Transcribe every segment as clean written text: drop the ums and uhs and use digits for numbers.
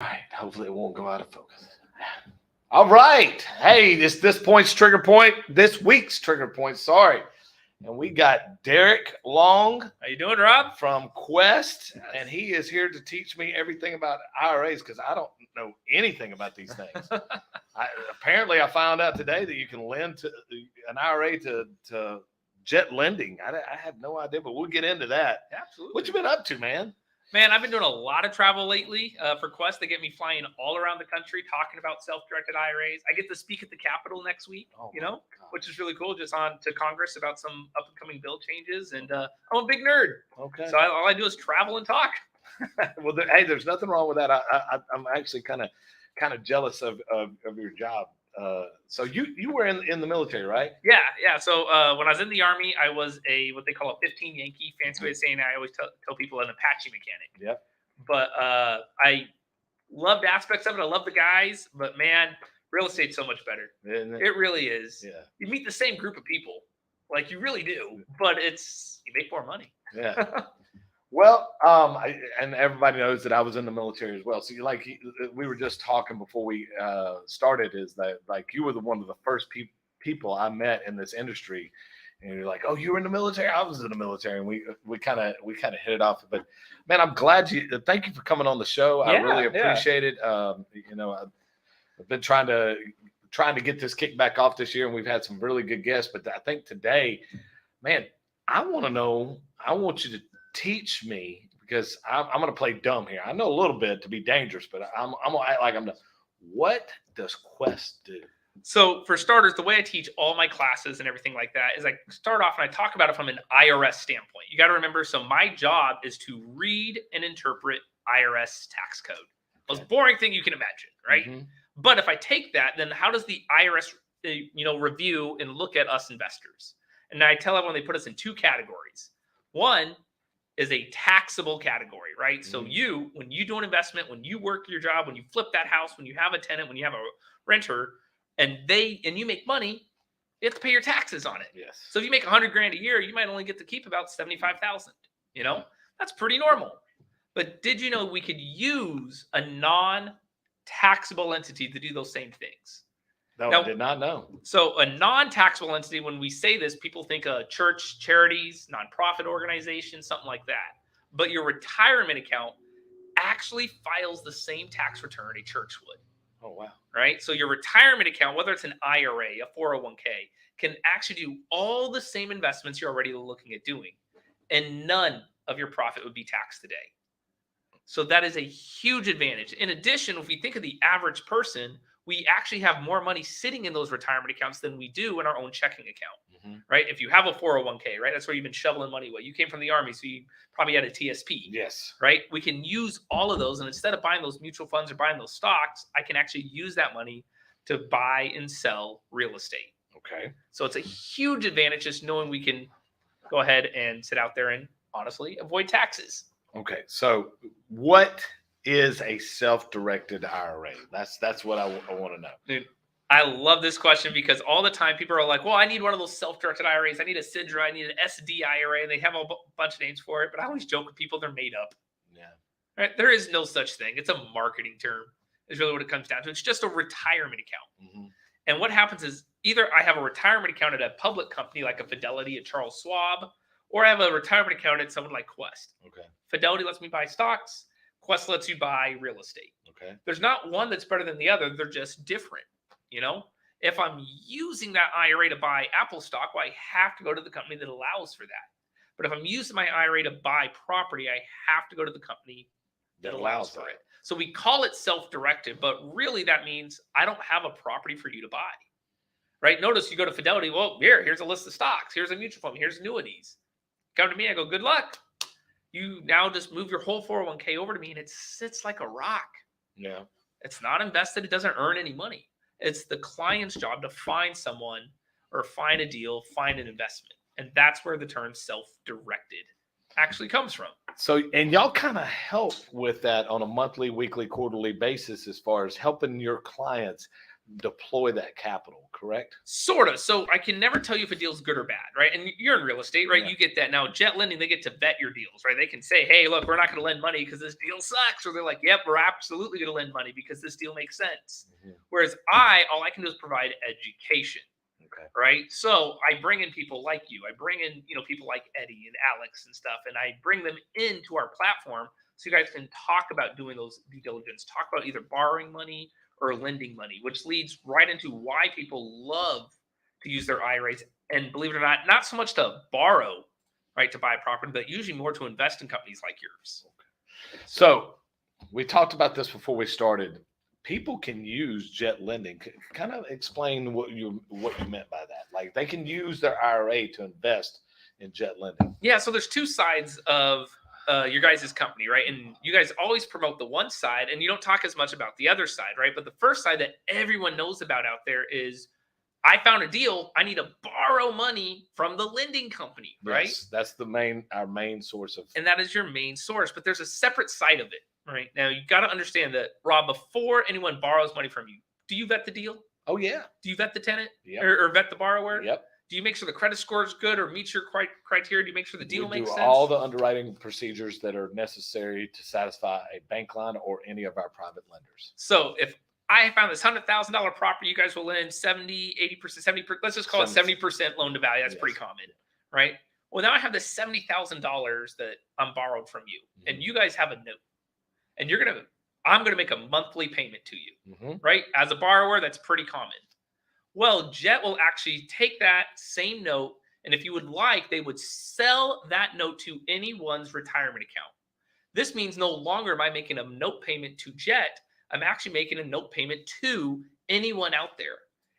All right. Hopefully it won't go out of focus. All right. Hey, this point's trigger point. This week's trigger point. Sorry. And we got Derreck Long. How you doing, Rob? From Quest, and he is here to teach me everything about IRAs because I don't know anything about these things. Apparently, I found out today that you can lend to an IRA to jet lending. I had no idea, but we'll get into that. Absolutely. What you been up to, man? Man, I've been doing a lot of travel lately for Quest. They get me flying all around the country talking about self-directed IRAs. I get to speak at the Capitol next week, which is really cool, just on to Congress about some up-and-coming bill changes. And I'm a big nerd. Okay. So all I do is travel and talk. Well, hey, there's nothing wrong with that. I'm actually kind of jealous of your job. So you were in the military, right? Yeah. So when I was in the Army, I was what they call a 15 Yankee. Fancy way of saying I always tell people an Apache mechanic. Yep. But I loved aspects of it. I love the guys, but man, real estate's so much better. It really is. Yeah. You meet the same group of people, like you really do, but you make more money. Yeah. Well, and everybody knows that I was in the military as well. So we were just talking before we started, is that like you were one of the first people I met in this industry, and you're like, oh, you were in the military? I was in the military, and we kind of hit it off. But man, I'm glad thank you for coming on the show. I really appreciate it. I've been trying to get this kicked back off this year, and we've had some really good guests. But I think today, man, I want you to teach me, because I'm going to play dumb here. I know a little bit to be dangerous, but I'm going to act like I'm done. What does Quest do? So for starters, the way I teach all my classes and everything like that is I start off and I talk about it from an IRS standpoint. You got to remember, so my job is to read and interpret IRS tax code. Most boring thing you can imagine, right? Mm-hmm. But if I take that, then how does the IRS, review and look at us investors? And I tell everyone they put us in two categories. One is a taxable category, right? Mm-hmm. So when you do an investment, when you work your job, when you flip that house, when you have a tenant, when you have a renter, and you make money, you have to pay your taxes on it. Yes. So if you make $100,000 a year, you might only get to keep about $75,000. That's pretty normal. But did you know we could use a non-taxable entity to do those same things? No, I did not know. So a non-taxable entity, when we say this, people think of church, charities, nonprofit organizations, something like that. But your retirement account actually files the same tax return a church would. Oh, wow. Right? So your retirement account, whether it's an IRA, a 401k, can actually do all the same investments you're already looking at doing. And none of your profit would be taxed today. So that is a huge advantage. In addition, if we think of the average person, we actually have more money sitting in those retirement accounts than we do in our own checking account, right? If you have a 401k, right, that's where you've been shoveling money away. You came from the Army, so you probably had a TSP. Yes. Right? We can use all of those, and instead of buying those mutual funds or buying those stocks, I can actually use that money to buy and sell real estate. Okay. So it's a huge advantage just knowing we can go ahead and sit out there and honestly avoid taxes. Okay. So what is a self-directed IRA? That's what I want to know. Dude, I love this question because all the time people are like, well, I need one of those self-directed IRAs. I need a SIDRA. I need an SD IRA. And they have a bunch of names for it. But I always joke with people, they're made up. Yeah. Right? There is no such thing. It's a marketing term is really what it comes down to. It's just a retirement account. Mm-hmm. And what happens is either I have a retirement account at a public company like a Fidelity, a Charles Schwab, or I have a retirement account at someone like Quest. Okay. Fidelity lets me buy stocks. Quest lets you buy real estate. Okay. There's not one that's better than the other. They're just different. If I'm using that IRA to buy Apple stock, well, I have to go to the company that allows for that. But if I'm using my IRA to buy property, I have to go to the company that allows for it. So we call it self-directed, but really that means I don't have a property for you to buy. Right? Notice you go to Fidelity. Well, here's a list of stocks. Here's a mutual fund. Here's annuities. Come to me. I go, good luck. You now just move your whole 401k over to me and it sits like a rock. Yeah. It's not invested. It doesn't earn any money. It's the client's job to find someone or find a deal, find an investment. And that's where the term self-directed actually comes from. So, and y'all kind of help with that on a monthly, weekly, quarterly basis as far as helping your clients deploy that capital, correct? Sort of. So I can never tell you if a deal's good or bad, right? And you're in real estate, right? Yeah. You get that. Now, jet lending, they get to vet your deals, right? They can say, hey, look, we're not going to lend money because this deal sucks. Or they're like, yep, we're absolutely going to lend money because this deal makes sense. Whereas all I can do is provide education. Okay. Right. So I bring in people like you. I bring in, people like Eddie and Alex and stuff, and I bring them into our platform so you guys can talk about doing those due diligence, talk about either borrowing money or lending money, which leads right into why people love to use their IRAs. And believe it or not so much to borrow, right, to buy a property, but usually more to invest in companies like yours. Okay. So we talked about this before we started. People can use jet lending. Kind of explain what you meant by that. Like they can use their IRA to invest in jet lending. Yeah. So there's two sides of your guys' company, right? And you guys always promote the one side and you don't talk as much about the other side, right? But the first side that everyone knows about out there is I found a deal. I need to borrow money from the lending company, right? Yes, that's our main source of. And that is your main source. But there's a separate side of it. Right now, you got to understand that, Rob, before anyone borrows money from you, do you vet the deal? Oh, yeah. Do you vet the tenant? Yep. Or vet the borrower? Yep. Do you make sure the credit score is good or meets your criteria? Do you make sure the deal makes sense? All the underwriting procedures that are necessary to satisfy a bank line or any of our private lenders. So if I found this $100,000 property, you guys will lend 70, 80%, 70%, let's just call it 70% loan to value. That's pretty common, right? Well, now I have this $70,000 that I'm borrowed from you, and you guys have a note. And I'm going to make a monthly payment to you, right? As a borrower, that's pretty common. Well, Jet will actually take that same note, and if you would like, they would sell that note to anyone's retirement account. This means no longer am I making a note payment to Jet. I'm actually making a note payment to anyone out there.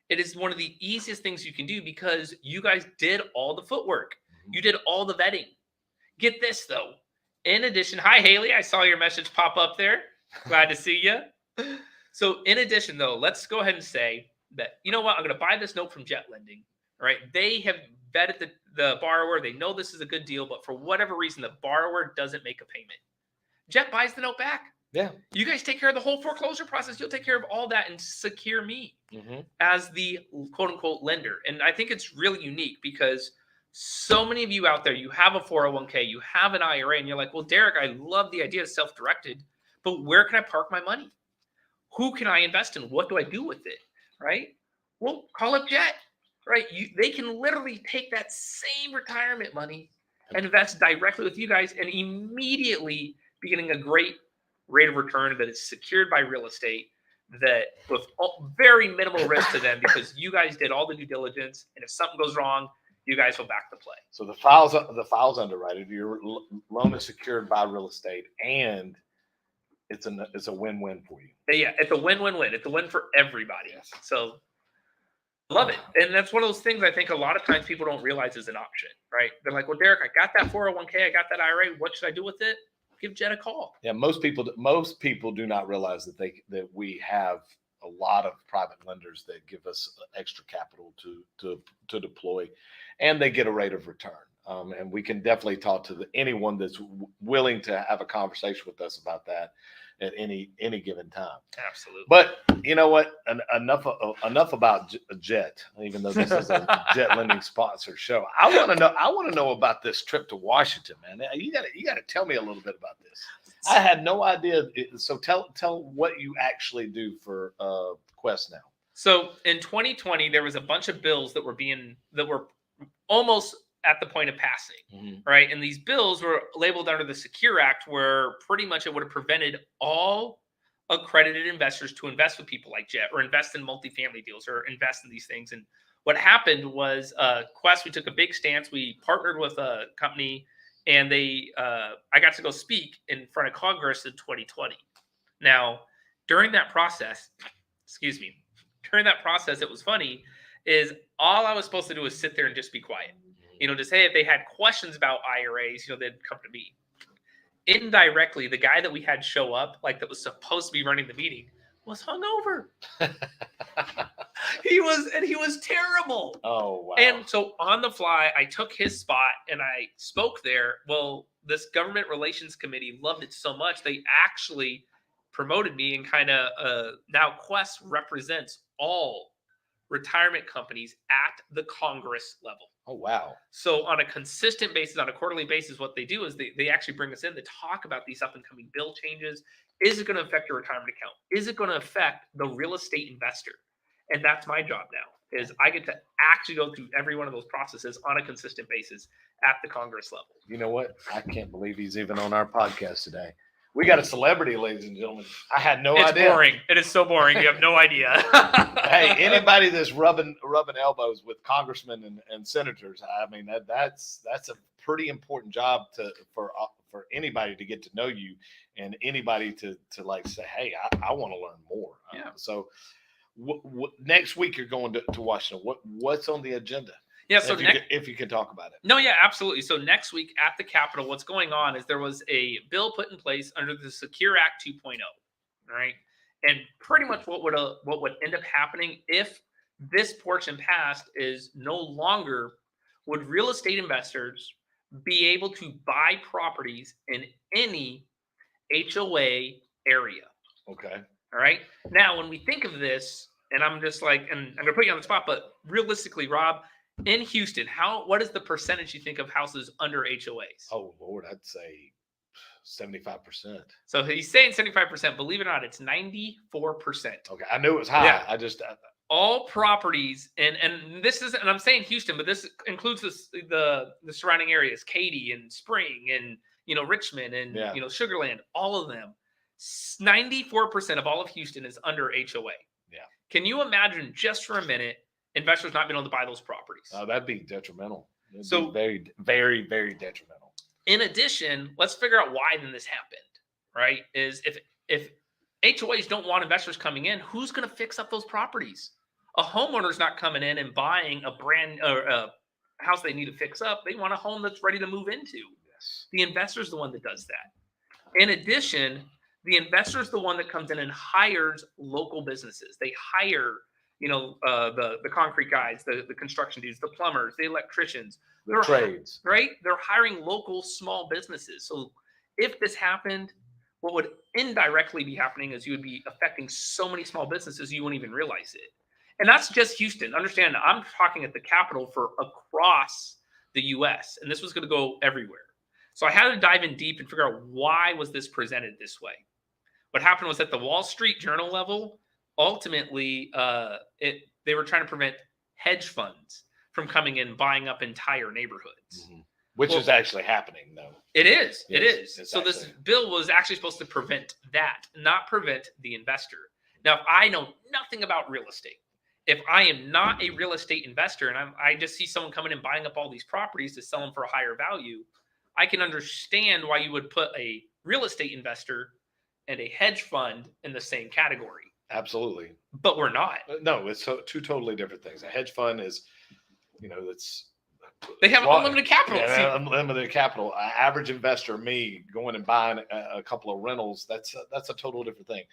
It is one of the easiest things you can do because you guys did all the footwork. You did all the vetting. Get this, though. In addition, hi, Haley. I saw your message pop up there. Glad to see you. So in addition, though, let's go ahead and say that, you know what? I'm going to buy this note from Jet Lending. Right? They have vetted the borrower. They know this is a good deal, but for whatever reason, the borrower doesn't make a payment. Jet buys the note back. Yeah. You guys take care of the whole foreclosure process. You'll take care of all that and secure me as the quote unquote lender. And I think it's really unique because so many of you out there, you have a 401k, you have an IRA, and you're like, well, Derek, I love the idea of self-directed, but where can I park my money? Who can I invest in? What do I do with it? Right? Well, call up Jet, right? They can literally take that same retirement money and invest directly with you guys and immediately be getting a great rate of return that is secured by real estate that with very minimal risk to them because you guys did all the due diligence. And if something goes wrong, you guys will back the play. So the file's underwritten. Your loan is secured by real estate, and it's a win-win for you. Yeah, it's a win-win-win. It's a win for everybody. Yes. So love it. And that's one of those things I think a lot of times people don't realize is an option, right? They're like, well, Derek, I got that 401k, I got that IRA. What should I do with it? Give Jet a call. Yeah, most people do not realize that we have a lot of private lenders that give us extra capital to deploy, and they get a rate of return. And we can definitely talk to anyone that's willing to have a conversation with us about that at any given time. Absolutely. But you know what? Enough about Jet. Even though this is a Jet Lending sponsored show, I want to know about this trip to Washington, man. You got to tell me a little bit about this. I had no idea. So tell what you actually do for Quest now. So in 2020, there was a bunch of bills that were almost at the point of passing, right? And these bills were labeled under the Secure Act, where pretty much it would have prevented all accredited investors to invest with people like Jet or invest in multifamily deals or invest in these things. And what happened was Quest, we took a big stance. We partnered with a company, and I got to go speak in front of Congress in 2020. Now, during that process, it was funny, is all I was supposed to do was sit there and just be quiet. To say if they had questions about IRAs, they'd come to me. Indirectly, the guy that we had show up, like that was supposed to be running the meeting, was hungover. He was terrible. Oh, wow. And so on the fly, I took his spot and I spoke there. Well, this government relations committee loved it so much, they actually promoted me and kind of now Quest represents all retirement companies at the Congress level. Oh, wow. So on a consistent basis, on a quarterly basis, what they do is they actually bring us in to talk about these up and coming bill changes. Is it going to affect your retirement account? Is it going to affect the real estate investor? And that's my job now, is I get to actually go through every one of those processes on a consistent basis at the Congress level. You know what? I can't believe he's even on our podcast today. We got a celebrity, ladies and gentlemen. I had no idea. It's boring. It is so boring. You have no idea. Hey, anybody that's rubbing elbows with congressmen and senators, I mean that's a pretty important job for anybody to get to know you, and anybody to like say, hey, I want to learn more. Yeah. So next week you're going to Washington. What's on the agenda? Yeah, so if you can talk about it. No, yeah, absolutely. So next week at the Capitol, what's going on is there was a bill put in place under the Secure Act 2.0, right? And pretty much what would end up happening if this portion passed is no longer would real estate investors be able to buy properties in any HOA area. Okay. All right. Now, when we think of this, and I'm just like, and I'm gonna put you on the spot, but realistically, Rob, in Houston, what is the percentage you think of houses under HOAs? Oh Lord, I'd say 75%. So he's saying 75%. Believe it or not, it's 94%. Okay, I knew it was high. Yeah. All properties, and this is, and I'm saying Houston, but this includes the surrounding areas, Katy and Spring and Richmond and Sugar Land, all of them. 94% of all of Houston is under HOA. Yeah. Can you imagine just for a minute investors not being able to buy those properties? Oh, that'd be detrimental. It'd be very, very, very detrimental. In addition, let's figure out why then this happened, right? Is if HOAs don't want investors coming in, who's going to fix up those properties? A homeowner's not coming in and buying a house they need to fix up. They want a home that's ready to move into. Yes. The investor's the one that does that. In addition, the investor's the one that comes in and hires local businesses. They hire the concrete guys, the construction dudes, the plumbers, the electricians, the trades, right? They're hiring local small businesses. So if this happened, what would indirectly be happening is you would be affecting so many small businesses you wouldn't even realize it. And that's just Houston. Understand, I'm talking at the Capitol for across the U.S., and this was going to go everywhere. So I had to dive in deep and figure out why was this presented this way. What happened was at the Wall Street Journal level, ultimately, they were trying to prevent hedge funds from coming in buying up entire neighborhoods. Mm-hmm. Which is actually happening, though. It is. Yes, it is. So this bill was actually supposed to prevent that, not prevent the investor. Now, if I know nothing about real estate, if I am not a real estate investor and I just see someone coming in buying up all these properties to sell them for a higher value, I can understand why you would put a real estate investor and a hedge fund in the same category. Absolutely. But we're not. No, it's two totally different things. A hedge fund is, they have unlimited capital. Yeah, unlimited capital. Average investor, me, going and buying a couple of rentals, that's a total different thing.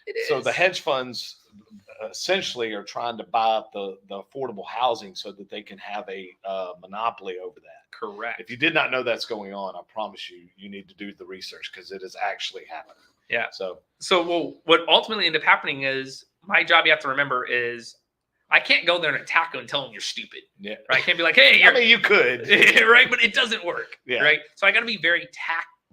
It is. So the hedge funds essentially are trying to buy up the affordable housing so that they can have a monopoly over that. Correct. If you did not know that's going on, I promise you need to do the research because it is actually happening. Yeah. So what ultimately ended up happening is my job, you have to remember, is I can't go there and attack them and tell them you're stupid. Yeah. Right? I can't be like, hey, I mean, you could. Right? But it doesn't work. Yeah. Right? So I got to be very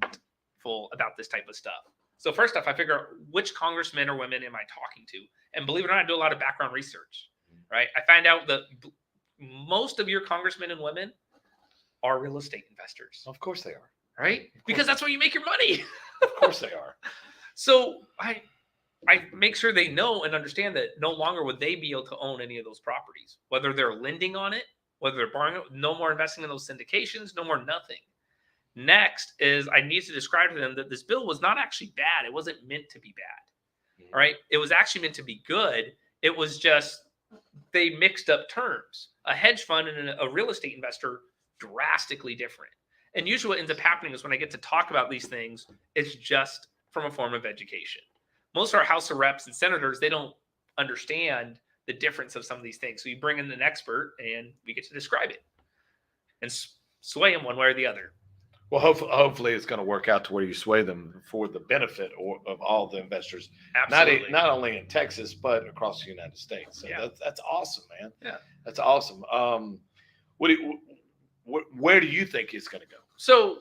tactful about this type of stuff. So first off, I figure out which congressmen or women am I talking to? And believe it or not, I do a lot of background research. Right? I find out that most of your congressmen and women are real estate investors. Of course they are. Right? Because that's where you make your money. Of course they are. So I make sure they know and understand that no longer would they be able to own any of those properties, whether they're lending on it, whether they're borrowing it, no more investing in those syndications, no more nothing. Next is I need to describe to them that this bill was not actually bad. It wasn't meant to be bad. All right. It was actually meant to be good. It was just they mixed up terms. A hedge fund and a real estate investor, drastically different. And usually what ends up happening is when I get to talk about these things, it's just from a form of education. Most of our House of Reps and senators, they don't understand the difference of some of these things. So you bring in an expert and we get to describe it and sway them one way or the other. Well, hopefully it's going to work out to where you sway them for the benefit of all the investors, Absolutely. not only in Texas but across the United States. So Yeah. that's awesome, man. Yeah. That's awesome. What do where do you think it's going to go? So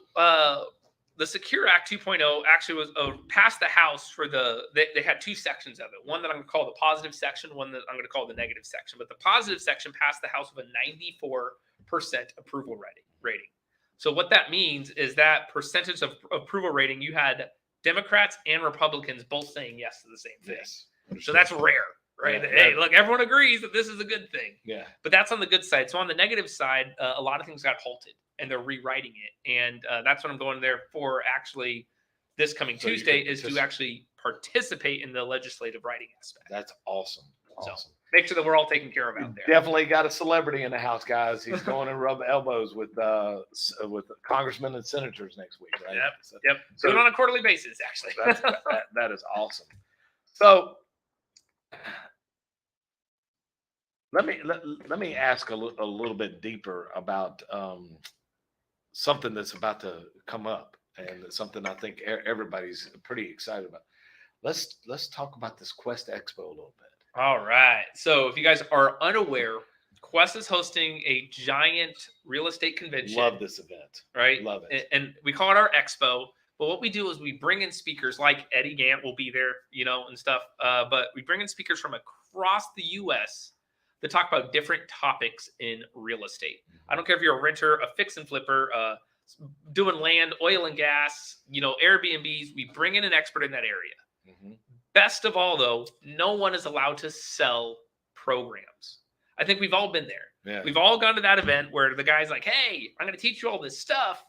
the Secure Act 2.0 actually was passed the House for they had two sections of it. One that I'm going to call the positive section, one that I'm going to call the negative section. But the positive section passed the House with a 94% approval rating. So what that means is that percentage of approval rating, you had Democrats and Republicans both saying yes to the same thing. Yes. So that's rare, right? Yeah, Hey, look, everyone agrees that this is a good thing. Yeah. But that's on the good side. So on the negative side, a lot of things got halted, and they're rewriting it. And that's what I'm going there for actually this coming Tuesday is to actually participate in the legislative writing aspect. That's awesome. Awesome. So make sure that we're all taken care of out there. Definitely got a celebrity in the house, guys. He's going to rub elbows with congressmen and senators next week, right? Yep. So, do it on a quarterly basis, actually. that is awesome. So let me ask a little bit deeper about something that's about to come up, and something I think everybody's pretty excited about. Let's talk about this Quest EXPO a little bit. All right. So if you guys are unaware, Quest is hosting a giant real estate convention. Love this event. Right? Love it. And we call it our expo. But what we do is we bring in speakers like Eddie Gant will be there, and stuff. But we bring in speakers from across the U.S. to talk about different topics in real estate. I don't care if you're a renter, a fix and flipper, doing land, oil and gas, Airbnbs. We bring in an expert in that area. Mm-hmm. Best of all, though, no one is allowed to sell programs. I think we've all been there. Yeah. We've all gone to that event where the guy's like, hey, I'm going to teach you all this stuff.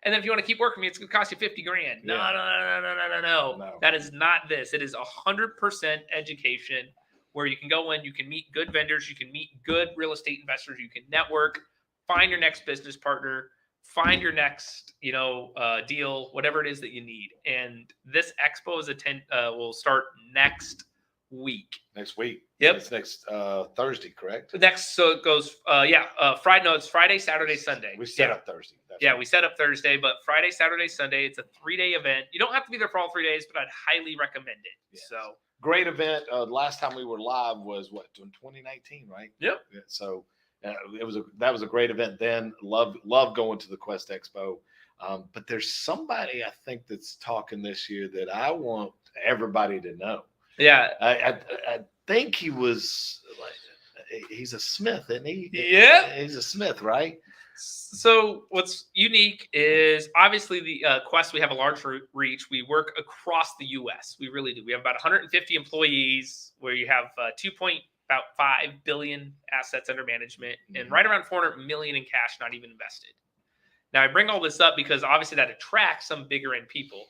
And then if you want to keep working with me, it's going to cost you $50,000. No. That is not this. It is 100% education where you can go in, you can meet good vendors, you can meet good real estate investors, you can network, find your next business partner, find your next, deal, whatever it is that you need. And this expo will start next week. Next week. Yep. It's next Thursday, correct? So it goes, Friday. No, it's Friday, Saturday, Sunday. We set up Thursday. We set up Thursday, but Friday, Saturday, Sunday. It's a 3-day event. You don't have to be there for all 3 days, but I'd highly recommend it. Yes. So great event. Last time we were live was in 2019, right? Yep. Yeah, so that was a great event then. Love going to the Quest EXPO. But there's somebody I think that's talking this year that I want everybody to know. Yeah. I think he was he's a Smith, isn't he? Yeah. He's a Smith, right? So what's unique is obviously the Quest, we have a large reach. We work across the U.S. We really do. We have about 150 employees where you have 2.5 billion assets under management and right around 400 million in cash not even invested. Now I bring all this up because obviously that attracts some bigger end people.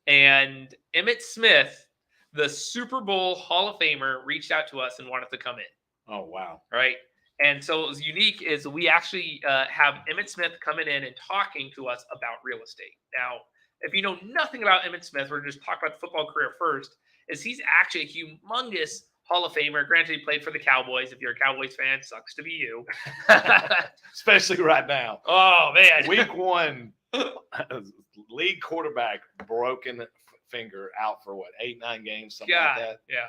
And Emmitt Smith, the Super Bowl Hall of Famer, reached out to us and wanted to come in. Oh, wow. Right. And so what was unique is we actually have Emmitt Smith coming in and talking to us about real estate. Now, if you know nothing about Emmitt Smith, we're just talking about the football career first, is he's actually a humongous Hall of Famer. Granted, he played for the Cowboys. If you're a Cowboys fan, sucks to be you. Especially right now. Oh, man. Week 1, league quarterback, broken finger, out for 8-9 games, something like that. Yeah.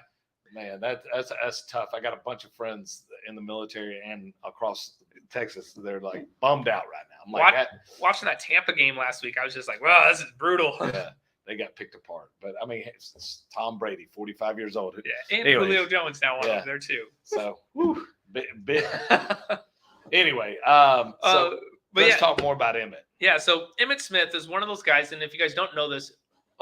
Man, that's tough. I got a bunch of friends in the military and across Texas. They're like bummed out right now. I'm like, watching that Tampa game last week, I was just like, wow, this is brutal. Yeah, they got picked apart. But I mean, it's Tom Brady, 45 years old. Yeah, and Julio Jones now on there too. So, anyway, let's talk more about Emmitt. Yeah, so Emmitt Smith is one of those guys, and if you guys don't know this,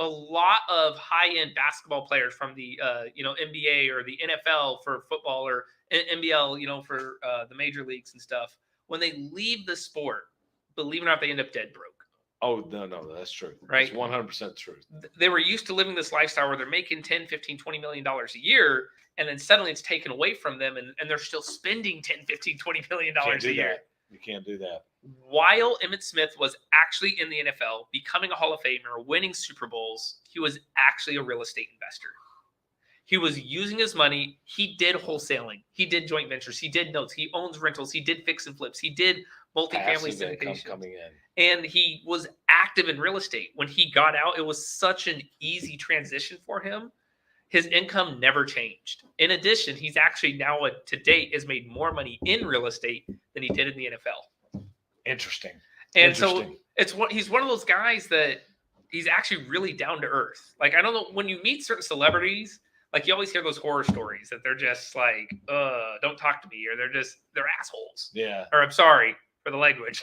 a lot of high-end basketball players from the NBA or the NFL for football or NBL, for the major leagues and stuff, when they leave the sport, believe it or not, they end up dead broke. Oh, no, that's true. Right? It's 100% true. They were used to living this lifestyle where they're making $10, $15, $20 million a year, and then suddenly it's taken away from them, and they're still spending $10, $15, $20 million a year. You can't do that. While Emmitt Smith was actually in the NFL, becoming a Hall of Famer, winning Super Bowls, he was actually a real estate investor. He was using his money. He did wholesaling. He did joint ventures. He did notes. He owns rentals. He did fix and flips. He did multifamily passive income syndication. coming in. And he was active in real estate. When he got out, it was such an easy transition for him. His income never changed. In addition, he's actually now to date has made more money in real estate than he did in the NFL. Interesting. And so he's one of those guys that he's actually really down to earth. Like, I don't know, when you meet certain celebrities, like you always hear those horror stories that they're just like, don't talk to me, or they're assholes. Yeah. Or I'm sorry for the language.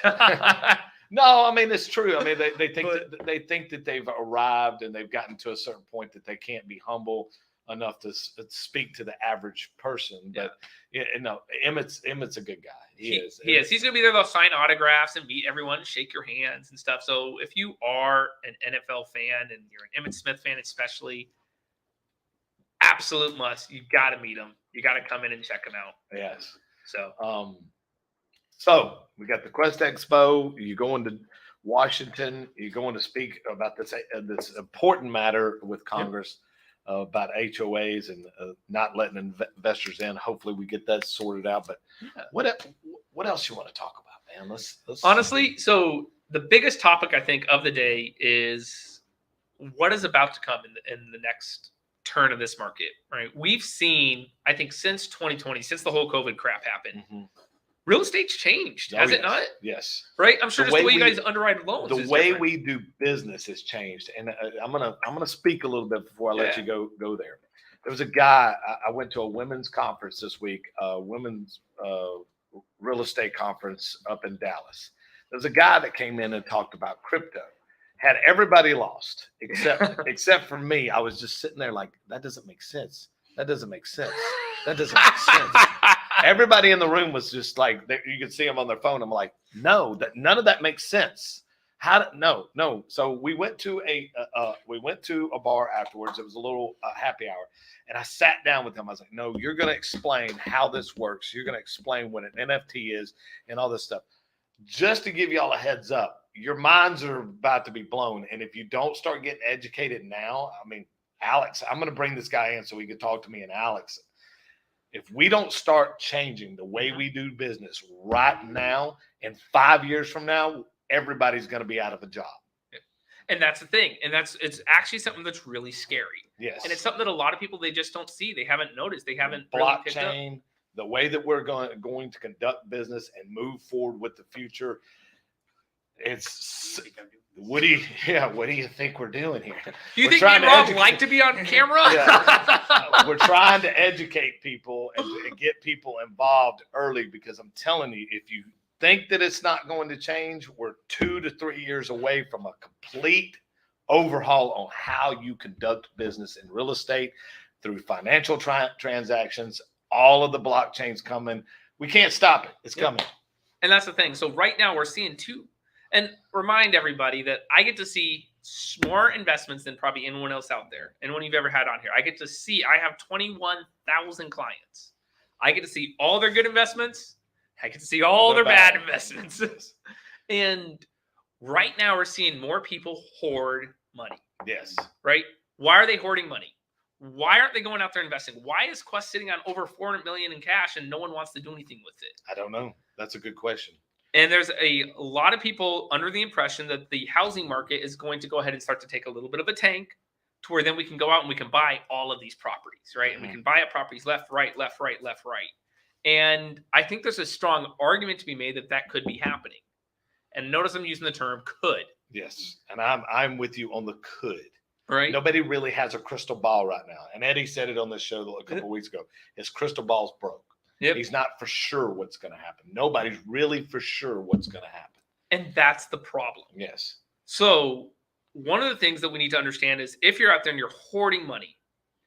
No, I mean, it's true. I mean, they think that they've arrived and they've gotten to a certain point that they can't be humble enough to speak to the average person. But no, Emmett's a good guy. He is. He's going to be there. They'll sign autographs and meet everyone, shake your hands and stuff. So if you are an NFL fan and you're an Emmitt Smith fan, especially, absolute must. You've got to meet him. You got to come in and check him out. Yes. So we got the Quest EXPO. You're going to Washington. You're going to speak about this important matter with Congress about HOAs and not letting investors in. Hopefully, we get that sorted out. But what else you want to talk about, man? Let's honestly. So the biggest topic I think of the day is what is about to come in the next turn of this market. Right? We've seen, I think, since 2020, since the whole COVID crap happened. Mm-hmm. Real estate's changed, has it not? Yes. Right? I'm sure the way you guys underwrite loans. The way we do business has changed. And I'm gonna speak a little bit before I let you go there. There was a guy, I went to a women's conference this week, women's real estate conference up in Dallas. There was a guy that came in and talked about crypto. Had everybody lost except for me. I was just sitting there like, that doesn't make sense. That doesn't make sense. That doesn't make sense. Everybody in the room was just like, you could see them on their phone. I'm like, no, none of that makes sense. No. So we went to a bar afterwards. It was a little happy hour, and I sat down with him. I was like, no, you're going to explain how this works. You're going to explain what an NFT is and all this stuff. Just to give y'all a heads up, your minds are about to be blown. And if you don't start getting educated now, I mean, Alex, I'm going to bring this guy in so he can talk to me. And Alex, if we don't start changing the way we do business right now, and 5 years from now, everybody's going to be out of a job. And that's the thing. And it's actually something that's really scary. Yes. And it's something that a lot of people, they just don't see. They haven't noticed. They haven't blockchain, really the way that we're going to conduct business and move forward with the future. What do you think we're doing here? Do you think me and Rob like to be on camera? We're trying to educate people and get people involved early, because I'm telling you, if you think that it's not going to change, we're 2 to 3 years away from a complete overhaul on how you conduct business in real estate through financial transactions. All of the blockchains coming. We can't stop it. It's coming. And that's the thing. So right now we're seeing two. And remind everybody that I get to see more investments than probably anyone else out there. Anyone you've ever had on here. I have 21,000 clients. I get to see all their good investments. I get to see all their bad investments. And right now we're seeing more people hoard money. Yes. Right? Why are they hoarding money? Why aren't they going out there investing? Why is Quest sitting on over $400 million in cash and no one wants to do anything with it? I don't know. That's a good question. And there's a lot of people under the impression that the housing market is going to go ahead and start to take a little bit of a tank, to where then we can go out and we can buy all of these properties, right? Mm-hmm. And we can buy up properties left, right, left, right, left, right. And I think there's a strong argument to be made that could be happening. And notice I'm using the term could. Yes. And I'm with you on the could. Right. Nobody really has a crystal ball right now. And Eddie said it on this show a couple of weeks ago. His crystal ball's broke. Yep. He's not for sure what's going to happen. Nobody's really for sure what's going to happen. And that's the problem. Yes. So one of the things that we need to understand is if you're out there and you're hoarding money,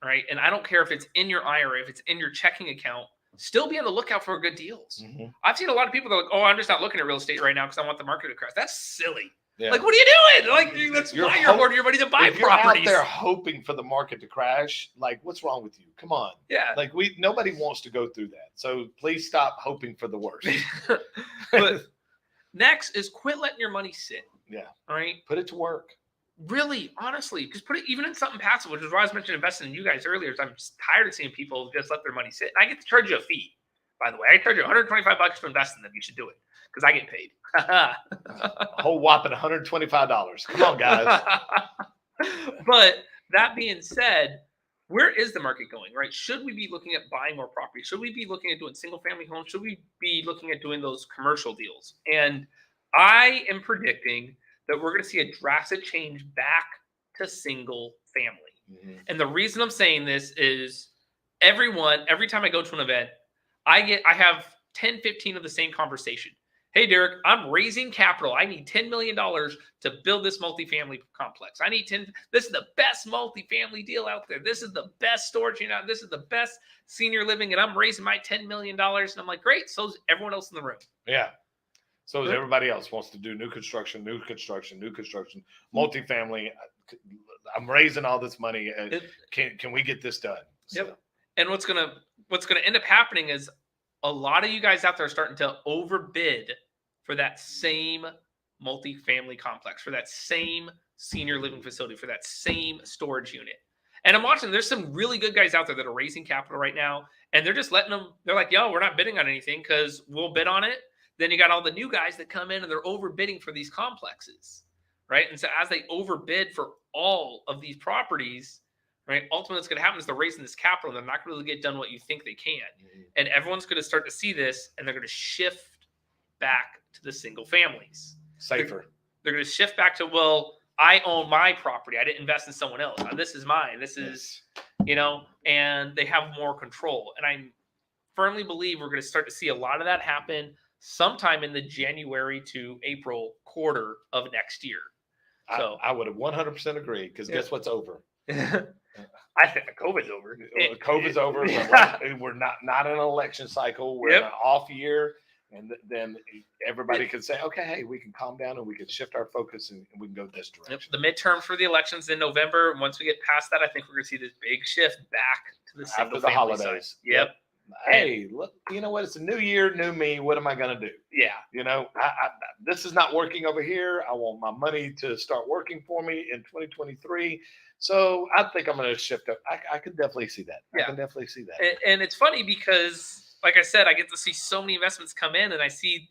right? And I don't care if it's in your IRA, if it's in your checking account, still be on the lookout for good deals. Mm-hmm. I've seen a lot of people that are like, oh, I'm just not looking at real estate right now because I want the market to crash. That's silly. Yeah. Like, what are you doing? Like, that's why you're hoarding your money to buy if properties. You're out there hoping for the market to crash. Like, what's wrong with you? Come on. Yeah. Like, nobody wants to go through that. So please stop hoping for the worst. But next is quit letting your money sit. Yeah. All right. Put it to work. Really, honestly, just put it even in something passive, which is why I was mentioning investing in you guys earlier. I'm just tired of seeing people just let their money sit. And I get to charge you a fee. By the way, I charge you $125 to invest in them. You should do it because I get paid. A whole whopping $125. Come on, guys. But that being said, where is the market going, right? Should we be looking at buying more property? Should we be looking at doing single family homes? Should we be looking at doing those commercial deals? And I am predicting that we're going to see a drastic change back to single family. And the reason I'm saying this is every time I go to an event, I have 10, 15 of the same conversation. Hey, Derek, I'm raising capital. I need $10 million to build this multifamily complex. This is the best multifamily deal out there. This is the best storage unit. This is the best senior living. And I'm raising my $10 million. And I'm like, great. So is everyone else in the room. Yeah. So is everybody else wants to do new construction, multifamily. I'm raising all this money. Can we get this done? So. Yep. And what's gonna end up happening is a lot of you guys out there are starting to overbid for that same multifamily complex, for that same senior living facility, for that same storage unit. And I'm watching, there's some really good guys out there that are raising capital right now, and they're just letting them, they're like, yo, we're not bidding on anything because we'll bid on it. Then you got all the new guys that come in and they're overbidding for these complexes, right? And so as they overbid for all of these properties, right, ultimately what's going to happen is they're raising this capital and they're not going to get done what you think they can. And everyone's going to start to see this and they're going to shift back to the single families. Safer. They're going to shift back to, well, I own my property. I didn't invest in someone else. This is mine. This is, and they have more control. And I firmly believe we're going to start to see a lot of that happen sometime in the January to April quarter of next year. So I would have 100% agreed because guess what's over? I think COVID's over. COVID's over. We're not in an election cycle. We're in an off year. And then everybody can say, okay, hey, we can calm down and we can shift our focus and we can go this direction. The midterms for the elections in November. Once we get past that, I think we're going to see this big shift back to the single family holidays. Side. Yep. Hey, look, you know what? It's a new year, new me. What am I going to do? Yeah. This is not working over here. I want my money to start working for me in 2023. So I think I'm going to shift up. I can definitely see that. Yeah. I can definitely see that. And it's funny because, like I said, I get to see so many investments come in, and I see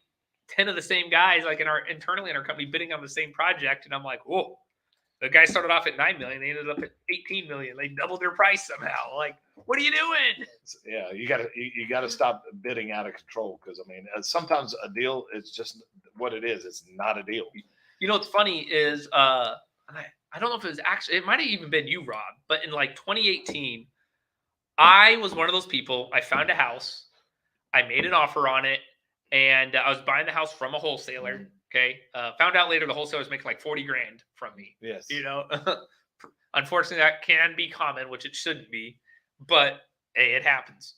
10 of the same guys, like internally in our company, bidding on the same project, and I'm like, whoa. The guy started off at $9 million. They ended up at $18 million. They doubled their price somehow. Like, what are you doing? Yeah, you gotta stop bidding out of control because sometimes a deal is just what it is. It's not a deal. You know what's funny is I don't know if it was actually, it might have even been you, Rob, but in like 2018, I was one of those people. I found a house, I made an offer on it, and I was buying the house from a wholesaler. Okay. Found out later the wholesaler was making like 40 grand from me. Yes. Unfortunately, that can be common, which it shouldn't be, but hey, it happens.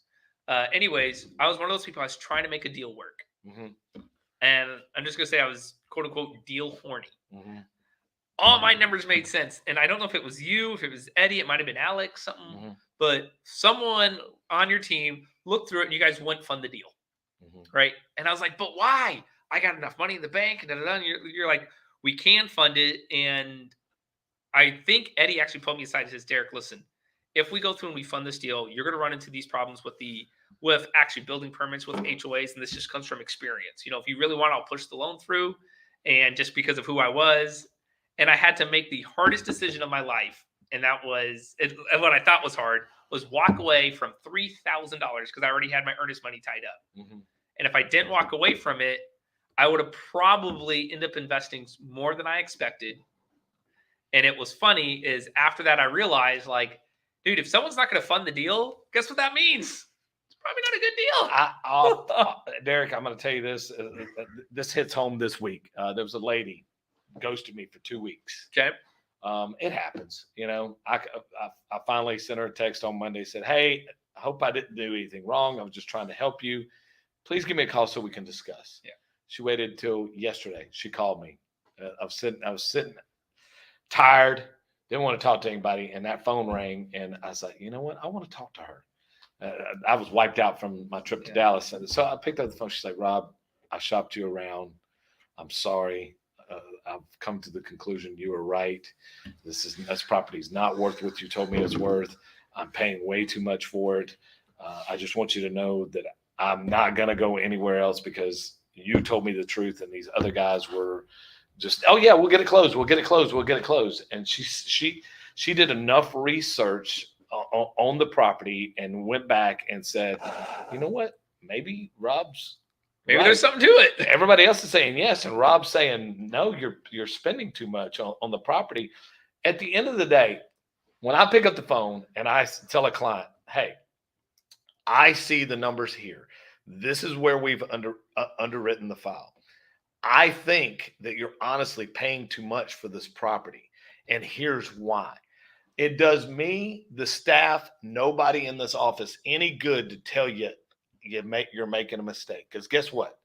Anyways, I was one of those people. I was trying to make a deal work. And I'm just going to say I was quote unquote deal horny. All my numbers made sense. And I don't know if it was you, if it was Eddie, it might've been Alex, something, but someone on your team looked through it and you guys wouldn't fund the deal. Right. And I was like, but why? I got enough money in the bank. And you're like, we can fund it. And I think Eddie actually pulled me aside and says, Derek, listen, if we go through and we fund this deal, you're going to run into these problems with actually building permits with HOAs. And this just comes from experience. If you really want, I'll push the loan through. And just because of who I was, and I had to make the hardest decision of my life. And that was what I thought was hard was walk away from $3,000 because I already had my earnest money tied up. And if I didn't walk away from it, I would have probably ended up investing more than I expected. And it was funny is after that, I realized like, dude, if someone's not going to fund the deal, guess what that means? It's probably not a good deal. Derek, I'm going to tell you this. This hits home this week. There was a lady ghosted me for 2 weeks. Okay. It happens. I finally sent her a text on Monday, said, hey, I hope I didn't do anything wrong. I was just trying to help you. Please give me a call so we can discuss. Yeah. She waited till yesterday. She called me. I was sitting tired, didn't want to talk to anybody, and that phone rang, and I was like, you know what? I want to talk to her. I was wiped out from my trip to Dallas, and so I picked up the phone. She's like, Rob, I shopped you around. I'm sorry. I've come to the conclusion you were right. This property is not worth what you told me it's worth. I'm paying way too much for it. I just want you to know that I'm not going to go anywhere else because you told me the truth. And these other guys were just, oh yeah, we'll get it closed. We'll get it closed. We'll get it closed. And she did enough research on the property and went back and said, you know what? Maybe Rob's Maybe there's something to it. Everybody else is saying yes, and Rob's saying no. You're spending too much on the property. At the end of the day, when I pick up the phone and I tell a client, "Hey, I see the numbers here. This is where we've underwritten the file. I think that you're honestly paying too much for this property, and here's why." It does me, the staff, nobody in this office any good to tell you you're making a mistake. Because guess what?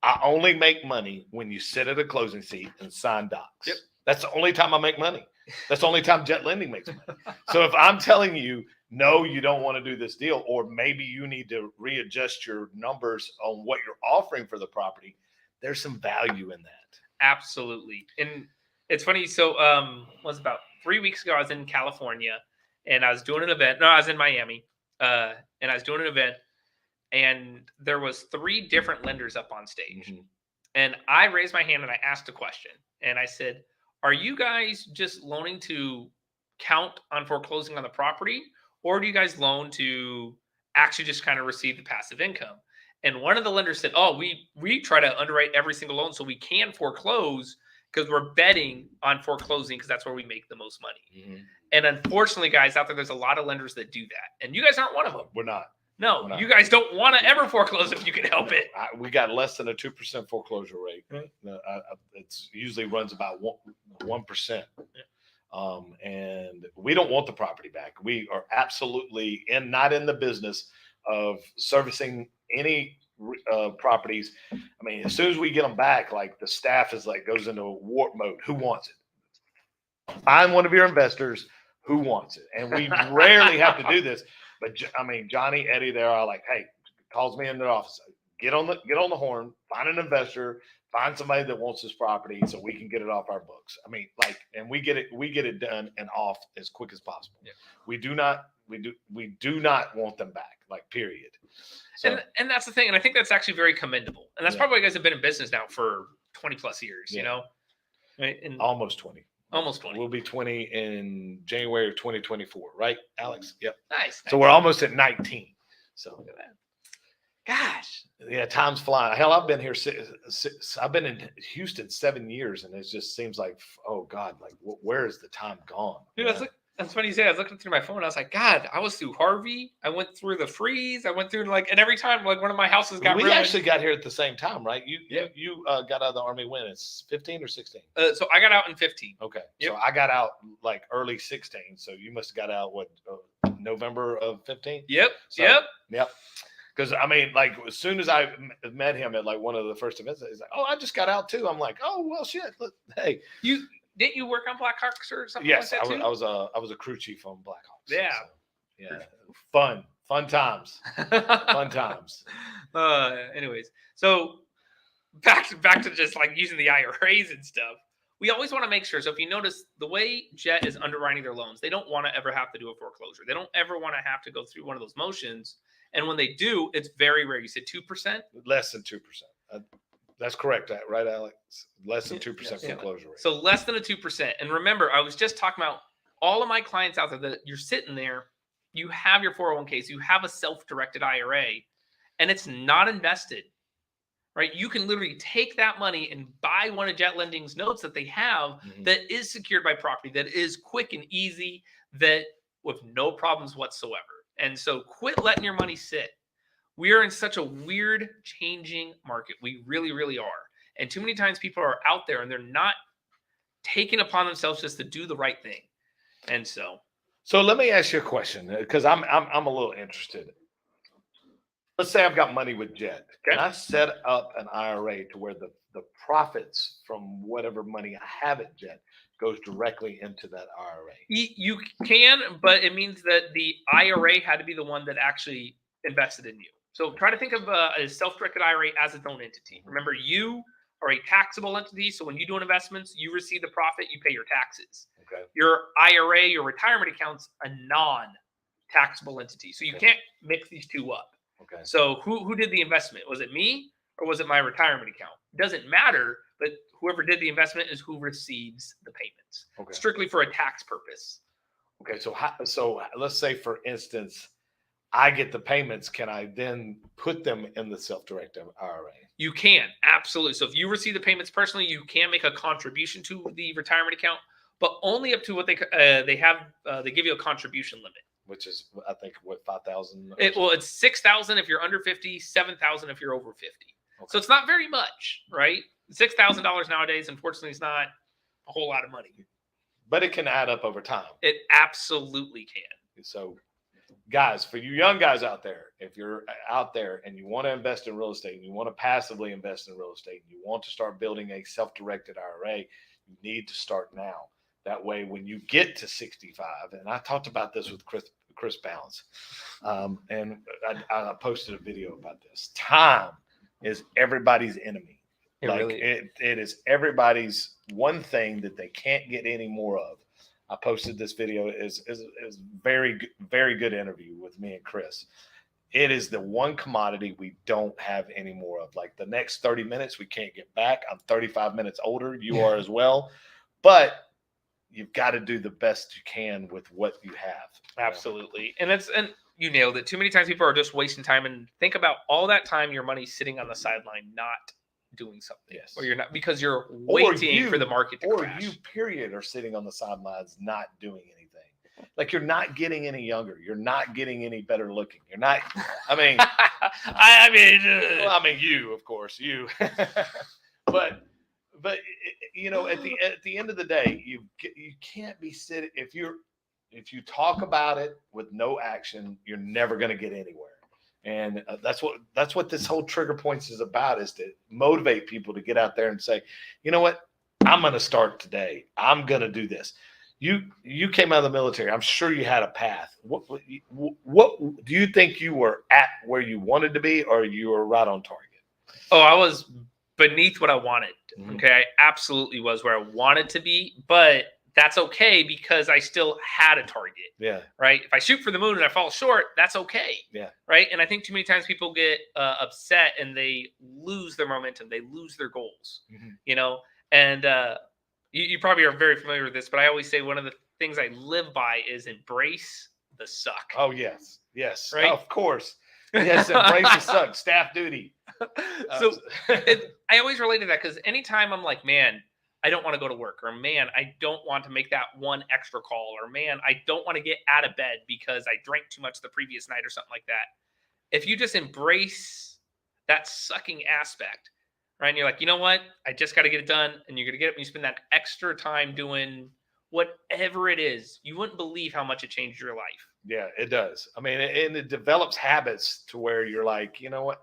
I only make money when you sit at a closing seat and sign docs. Yep. That's the only time I make money. That's the only time Jet Lending makes money. So if I'm telling you, no, you don't want to do this deal, or maybe you need to readjust your numbers on what you're offering for the property, there's some value in that. Absolutely. And it's funny. So was about 3 weeks ago, I was in California and I was doing an event. No, I was in Miami and I was doing an event. And there was 3 different lenders up on stage. Mm-hmm. And I raised my hand and I asked a question. And I said, are you guys just loaning to count on foreclosing on the property? Or do you guys loan to actually just kind of receive the passive income? And one of the lenders said, oh, we try to underwrite every single loan so we can foreclose because we're betting on foreclosing because that's where we make the most money. Mm-hmm. And unfortunately, guys, out there's a lot of lenders that do that. And you guys aren't one of them. We're not. No, you guys don't want to ever foreclose if you can help it. We got less than a 2% foreclosure rate. It usually runs about 1%. And we don't want the property back. We are absolutely not in the business of servicing any properties. I mean, as soon as we get them back, like the staff is like goes into warp mode. Who wants it? Find one of your investors who wants it. And we rarely have to do this. But I mean, Johnny, Eddie, they're all like, "Hey," calls me in their office. Get on the horn. Find an investor. Find somebody that wants this property so we can get it off our books. I mean, and we get it done and off as quick as possible. Yeah. We do not want them back. Like, period. So, and that's the thing. And I think that's actually very commendable. And that's probably why you guys have been in business now for 20 plus years. You know, right? And almost 20. Almost 20. We'll be 20 in January of 2024, right, Alex? Yep. Nice. So we're almost at 19. So look at that. Gosh. Yeah, time's flying. Hell, I've been here. I've been in Houston 7 years, and it just seems like, oh God, like where is the time gone? Dude, that's funny you say. I was looking through my phone. I was like, God, I was through Harvey. I went through the freeze. I went through and every time one of my houses got ruined. We actually got here at the same time, right? You got out of the Army when? It's 15 or 16? So I got out in 15. Okay. Yep. So I got out like early 16. So you must have got out November of 15? Yep. So, yep. Because I mean, like as soon as I met him at like one of the first events, he's like, "Oh, I just got out too." I'm like, "Oh, well, shit. Look, hey, didn't you work on Blackhawks or something?" Yes, like that too? I was a crew chief on Blackhawks. Yeah, so, yeah, fun times, fun times. Anyways, so back to just like using the IRAs and stuff. We always want to make sure. So if you notice the way Jet is underwriting their loans, they don't want to ever have to do a foreclosure. They don't ever want to have to go through one of those motions. And when they do, it's very rare. You said 2%? Less than 2%. That's correct, right, Alex? Less than 2% foreclosure rate. So less than a 2%. And remember, I was just talking about all of my clients out there that you're sitting there, you have your 401ks, you have a self-directed IRA, and it's not invested, right? You can literally take that money and buy one of Jet Lending's notes that they have that is secured by property, that is quick and easy, that with no problems whatsoever. And so quit letting your money sit. We are in such a weird changing market. We really, really are. And too many times people are out there and they're not taking upon themselves just to do the right thing. And so let me ask you a question because I'm a little interested. Let's say I've got money with Jet. Can I set up an IRA to where the profits from whatever money I have at Jet goes directly into that IRA? You can, but it means that the IRA had to be the one that actually invested in you. So try to think of a self-directed IRA as its own entity. Remember, you are a taxable entity. So when you do investments, you receive the profit, you pay your taxes. Okay. Your IRA, your retirement account's a non-taxable entity. So you can't mix these two up. Okay. So who did the investment? Was it me or was it my retirement account? It doesn't matter, but whoever did the investment is who receives the payments. Okay. Strictly for a tax purpose. Okay. So let's say, for instance, I get the payments. Can I then put them in the self-directed IRA? You can, absolutely. So if you receive the payments personally, you can make a contribution to the retirement account, but only up to what they have. They give you a contribution limit, Which is, I think, what, 5,000? Well, it's 6,000 if you're under 50, 7,000 if you're over 50. Okay. So it's not very much, right? $6,000 nowadays, unfortunately, is not a whole lot of money. But it can add up over time. It absolutely can. So, guys, for you young guys out there, if you're out there and you want to invest in real estate and you want to passively invest in real estate and you want to start building a self-directed IRA, you need to start now. That way, when you get to 65, and I talked about this with Chris Bounds, and I posted a video about this. Time is everybody's enemy. It is everybody's one thing that they can't get any more of. I posted this video. Is very good interview with me and Chris. It is the one commodity we don't have any more of. Like the next 30 minutes, we can't get back. I'm 35 minutes older. You are as well. But you've got to do the best you can with what you have. Absolutely. And you nailed it. Too many times people are just wasting time, and think about all that time your money's sitting on the sideline not doing something. Yes. Or you're not, because you're waiting for the market to crash. Or you, period, are sitting on the sidelines not doing anything. Like, you're not getting any younger. You're not getting any better looking. You're not, I mean, I mean, you, of course, you, but you know, at the end of the day, you can't be sitting, if you talk about it with no action, you're never going to get anywhere. And that's what this whole Trigger Points is about, is to motivate people to get out there and say, you know what, I'm going to start today. I'm going to do this. You came out of the military. I'm sure you had a path. What do you think you were at where you wanted to be, or you were right on target? Oh, I was beneath what I wanted. Mm-hmm. Okay. I absolutely was where I wanted to be, but that's okay because I still had a target. Yeah. Right. If I shoot for the moon and I fall short, that's okay. Yeah. Right. And I think too many times people get upset and they lose their momentum. They lose their goals, mm-hmm. you know, and you probably are very familiar with this, but I always say one of the things I live by is embrace the suck. Oh, yes. Yes. Right. Of course. Yes. Embrace the suck. Staff duty. So I always relate to that, because anytime I'm like, man, I don't want to go to work, or man, I don't want to make that one extra call, or man, I don't want to get out of bed because I drank too much the previous night or something like that. If you just embrace that sucking aspect, right? And you're like, you know what? I just got to get it done. And you're going to get up and you spend that extra time doing whatever it is. You wouldn't believe how much it changed your life. Yeah, it does. I mean, and it develops habits to where you're like, you know what?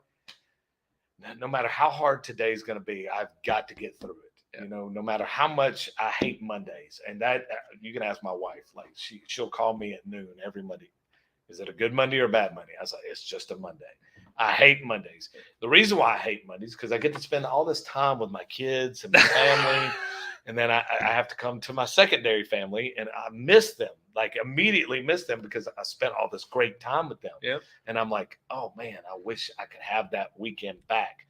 No matter how hard today's going to be, I've got to get through it. Yeah. You know, no matter how much I hate Mondays, and that you can ask my wife. Like, she'll call me at noon every Monday. Is it a good Monday or a bad Monday? I was like, it's just a Monday. I hate Mondays. The reason why I hate Mondays is because I get to spend all this time with my kids and my family. And then I have to come to my secondary family, and I miss them, like immediately miss them, because I spent all this great time with them. Yep. And I'm like, oh man, I wish I could have that weekend back.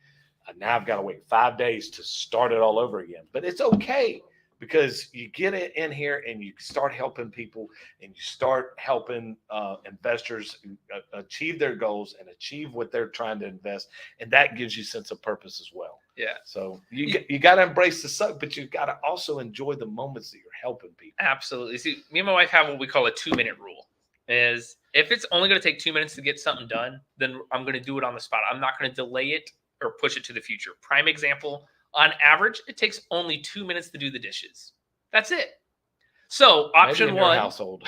Now I've got to wait 5 days to start it all over again. But it's okay, because you get it in here and you start helping people, and you start helping investors achieve their goals and achieve what they're trying to invest. And that gives you a sense of purpose as well. Yeah. So you got to embrace the suck, but you've got to also enjoy the moments that you're helping people. Absolutely. See, me and my wife have what we call a 2-minute rule. Is if it's only going to take 2 minutes to get something done, then I'm going to do it on the spot. I'm not going to delay it or push it to the future. Prime example, on average, it takes only 2 minutes to do the dishes. That's it. So option Maybe in one, your household.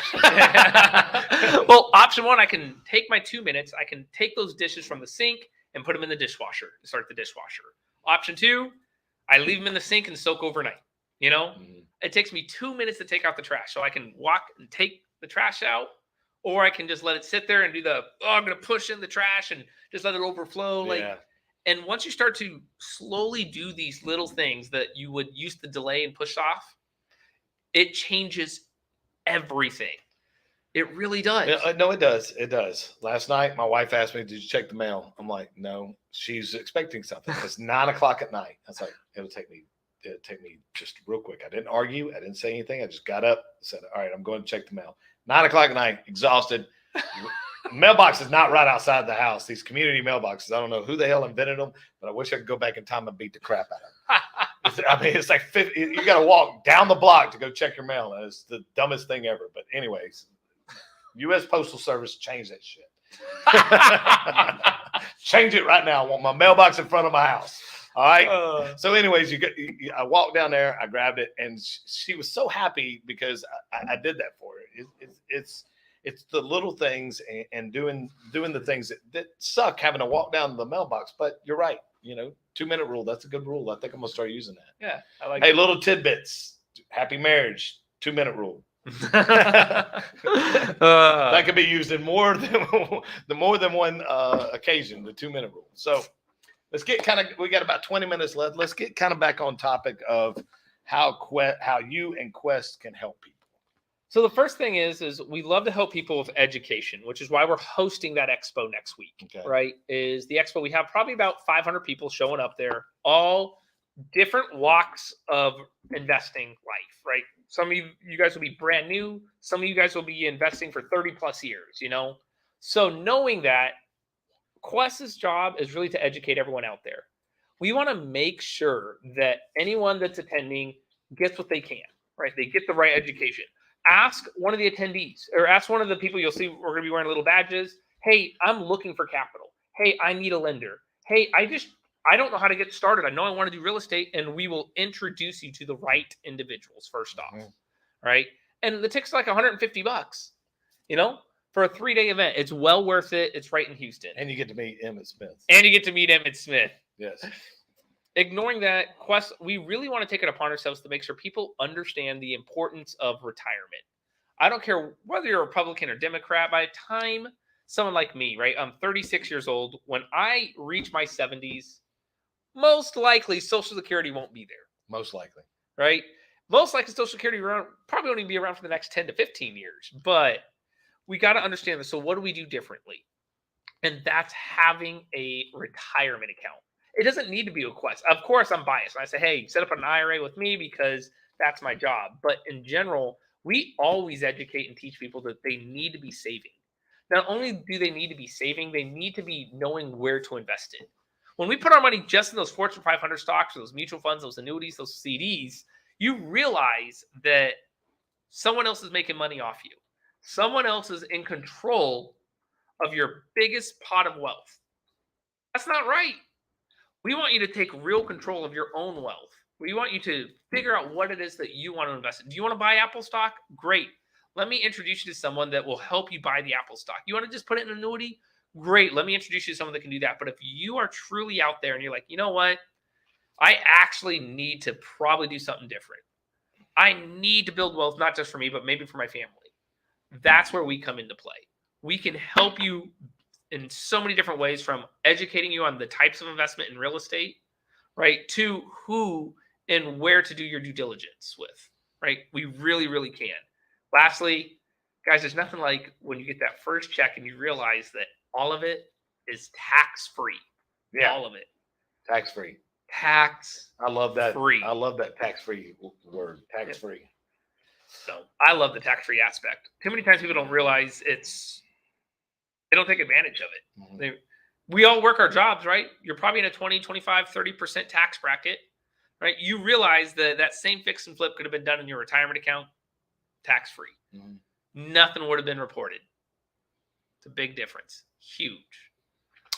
Well, option one, I can take my 2 minutes. I can take those dishes from the sink and put them in the dishwasher to start the dishwasher. Option two, I leave them in the sink and soak overnight. You know, It takes me 2 minutes to take out the trash. So I can walk and take the trash out, or I can just let it sit there and do I'm going to push in the trash and just let it overflow. Yeah. And once you start to slowly do these little things that you would used to delay and push off, it changes everything. It really does. No, it does. It does. Last night, my wife asked me, "Did you check the mail?" I'm like, "No." She's expecting something. It's 9 o'clock at night. I was like, It'll take me just real quick." I didn't argue. I didn't say anything. I just got up, said, "All right, I'm going to check the mail." 9 o'clock at night, exhausted. Mailbox is not right outside the house. These community mailboxes. I don't know who the hell invented them, but I wish I could go back in time and beat the crap out of them. It's like 50, you got to walk down the block to go check your mail. And it's the dumbest thing ever. But anyways, U.S. Postal Service, change that shit. Change it right now. I want my mailbox in front of my house. All right. So, anyways, I walked down there, I grabbed it, and she was so happy because I did that for her. It's the little things and doing the things that suck, having to walk down the mailbox. But you're right. 2-minute rule. That's a good rule. I think I'm gonna start using that. Yeah, I like. Hey, little tidbits. Happy marriage. 2-minute rule. That could be used in more than one occasion. The 2-minute rule. So let's get we got about 20 minutes left. Let's get kind of back on topic of how you and Quest can help people. So the first thing is we love to help people with education, which is why we're hosting that expo next week. Okay. Right? Is the expo, we have probably about 500 people showing up there, all different walks of investing life, right? Some of you guys will be brand new. Some of you guys will be investing for 30 plus years, So knowing that, Quest's job is really to educate everyone out there. We want to make sure that anyone that's attending gets what they can, right? They get the right education. Ask one of the attendees or ask one of the people you'll see, we're going to be wearing little badges. Hey, I'm looking for capital. Hey, I need a lender. Hey, I don't know how to get started. I know I want to do real estate, and we will introduce you to the right individuals first off, right? And the ticket's like $150, for a 3-day event. It's well worth it. It's right in Houston. And you get to meet Emmett Smith. Yes. Ignoring that, Quest, we really want to take it upon ourselves to make sure people understand the importance of retirement. I don't care whether you're a Republican or Democrat. By the time someone like me, right, I'm 36 years old. When I reach my 70s, most likely Social Security won't be there. Most likely. Right? Most likely Social Security probably won't even be around for the next 10 to 15 years. But we got to understand this. So what do we do differently? And that's having a retirement account. It doesn't need to be a Quest. Of course, I'm biased. I say, hey, set up an IRA with me because that's my job. But in general, we always educate and teach people that they need to be saving. Not only do they need to be saving, they need to be knowing where to invest it. When we put our money just in those Fortune 500 stocks, or those mutual funds, those annuities, those CDs, you realize that someone else is making money off you. Someone else is in control of your biggest pot of wealth. That's not right. We want you to take real control of your own wealth. We want you to figure out what it is that you want to invest in. Do you want to buy Apple stock? Great. Let me introduce you to someone that will help you buy the Apple stock. You want to just put it in an annuity? Great. Let me introduce you to someone that can do that. But if you are truly out there and you're like, you know what? I actually need to probably do something different. I need to build wealth, not just for me, but maybe for my family. That's where we come into play. We can help you in so many different ways, from educating you on the types of investment in real estate, right, to who and where to do your due diligence with, right? We really, really can. Lastly, guys, there's nothing like when you get that first check and you realize that all of it is tax-free. Yeah. All of it. Tax-free. I love that. Free. I love that tax-free word. Tax-free. So I love the tax-free aspect. Too many times people don't realize they don't take advantage of it. Mm-hmm. We all work our jobs, right? You're probably in a 20, 25, 30% tax bracket, right? You realize that same fix and flip could have been done in your retirement account tax-free. Mm-hmm. Nothing would have been reported. It's a big difference. Huge.